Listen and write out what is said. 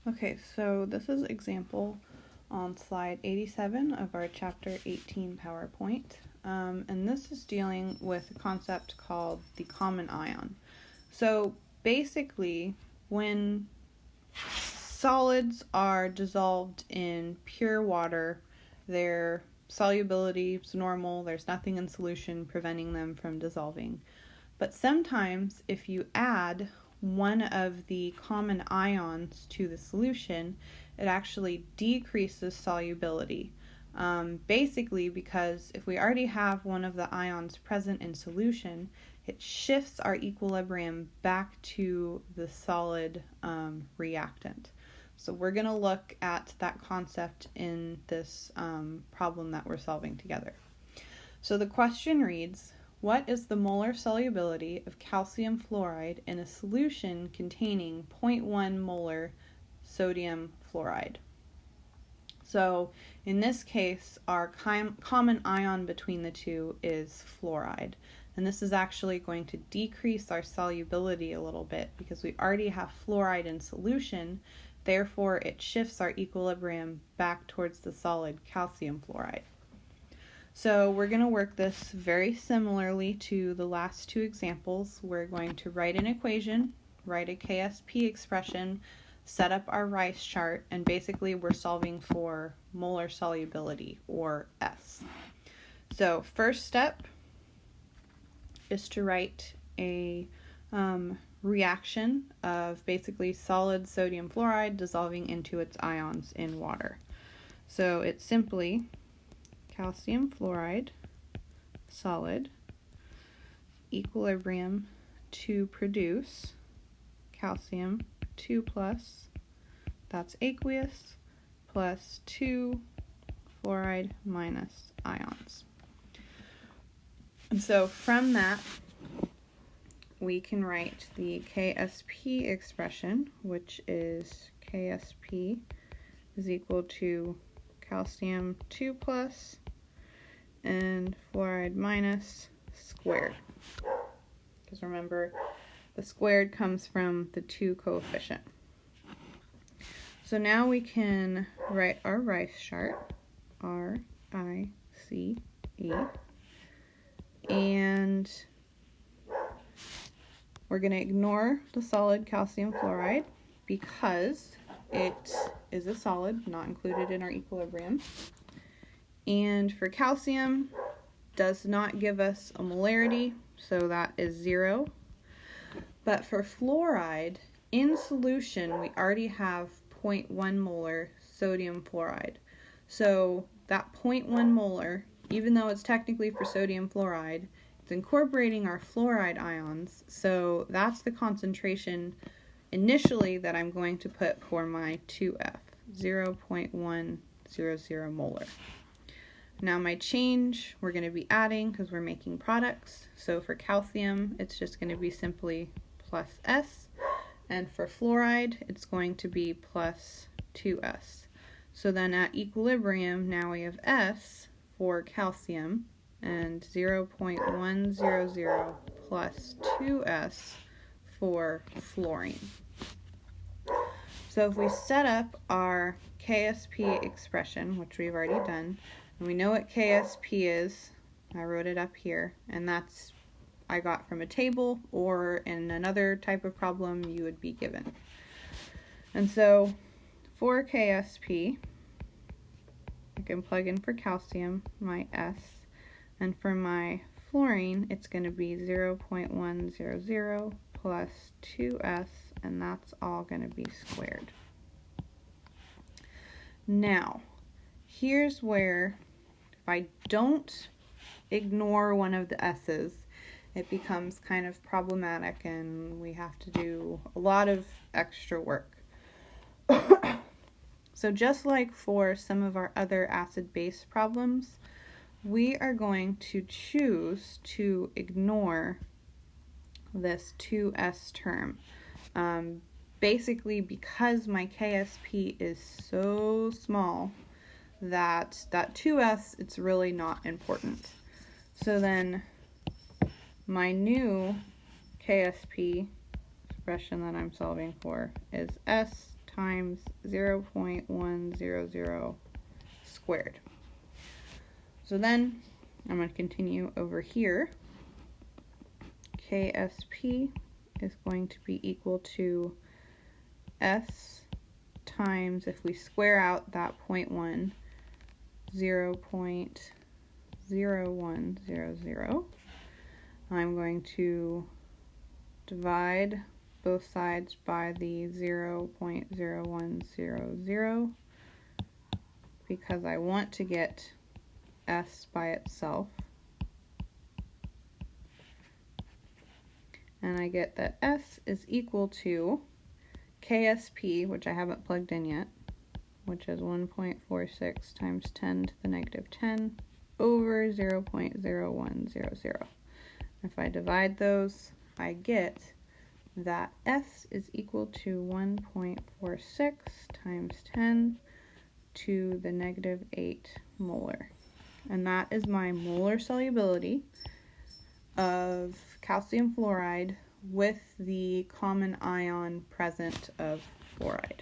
Okay, so this is example on slide 87 of our chapter 18 PowerPoint. And this is dealing with a concept called the common ion. So basically, when solids are dissolved in pure water, their solubility is normal, there's nothing in solution preventing them from dissolving. But sometimes if you add one of the common ions to the solution, it actually decreases solubility. Basically because if we already have one of the ions present in solution, it shifts our equilibrium back to the solid reactant. So we're going to look at that concept in this problem that we're solving together. So the question reads, what is the molar solubility of calcium fluoride in a solution containing 0.1 molar sodium fluoride? So in this case, our common ion between the two is fluoride. And this is actually going to decrease our solubility a little bit because we already have fluoride in solution. Therefore, it shifts our equilibrium back towards the solid calcium fluoride. So we're going to work this very similarly to the last two examples. We're going to write an equation, write a KSP expression, set up our Rice chart, and basically we're solving for molar solubility, or S. So first step is to write a reaction of basically solid sodium fluoride dissolving into its ions in water. So it's simply calcium fluoride, solid, equilibrium to produce calcium 2 plus, that's aqueous, plus 2 fluoride minus ions. And so from that, we can write the KSP expression, which is KSP is equal to calcium 2 plus and fluoride minus squared. Because remember, the squared comes from the 2 coefficient. So now we can write our Rice chart, R-I-C-E, and we're going to ignore the solid calcium fluoride because it is a solid, not included in our equilibrium. And for calcium, does not give us a molarity, so that is 0. But for fluoride, in solution, we already have 0.1 molar sodium fluoride. So that 0.1 molar, even though it's technically for sodium fluoride, it's incorporating our fluoride ions, so that's the concentration initially that I'm going to put for my 2F, 0.100 molar. Now my change, we're going to be adding because we're making products. So for calcium, it's just going to be simply plus S. And for fluoride, it's going to be plus 2S. So then at equilibrium, now we have S for calcium and 0.100 plus 2S for fluorine. So if we set up our KSP expression, which we've already done, and we know what KSP is, I wrote it up here, and that's I got from a table or in another type of problem you would be given. And so for KSP, I can plug in for calcium, my S, and for my fluorine, it's going to be 0.100 plus 2S, and that's all going to be squared. Now, here's where, if I don't ignore one of the S's, it becomes kind of problematic and we have to do a lot of extra work. So just like for some of our other acid-base problems, we are going to choose to ignore this 2S term. Basically because my KSP is so small that 2S, it's really not important. So then my new KSP expression that I'm solving for is S times 0.100 squared. So then I'm going to continue over here. KSP is going to be equal to S times, if we square out that 0.1, 0.0100. I'm going to divide both sides by the 0.0100 because I want to get S by itself. And I get that S is equal to KSP, which I haven't plugged in yet, which is 1.46 times 10 to the negative 10 over 0.0100. If I divide those, I get that S is equal to 1.46 times 10 to the negative 8 molar. And that is my molar solubility of calcium fluoride with the common ion present of fluoride.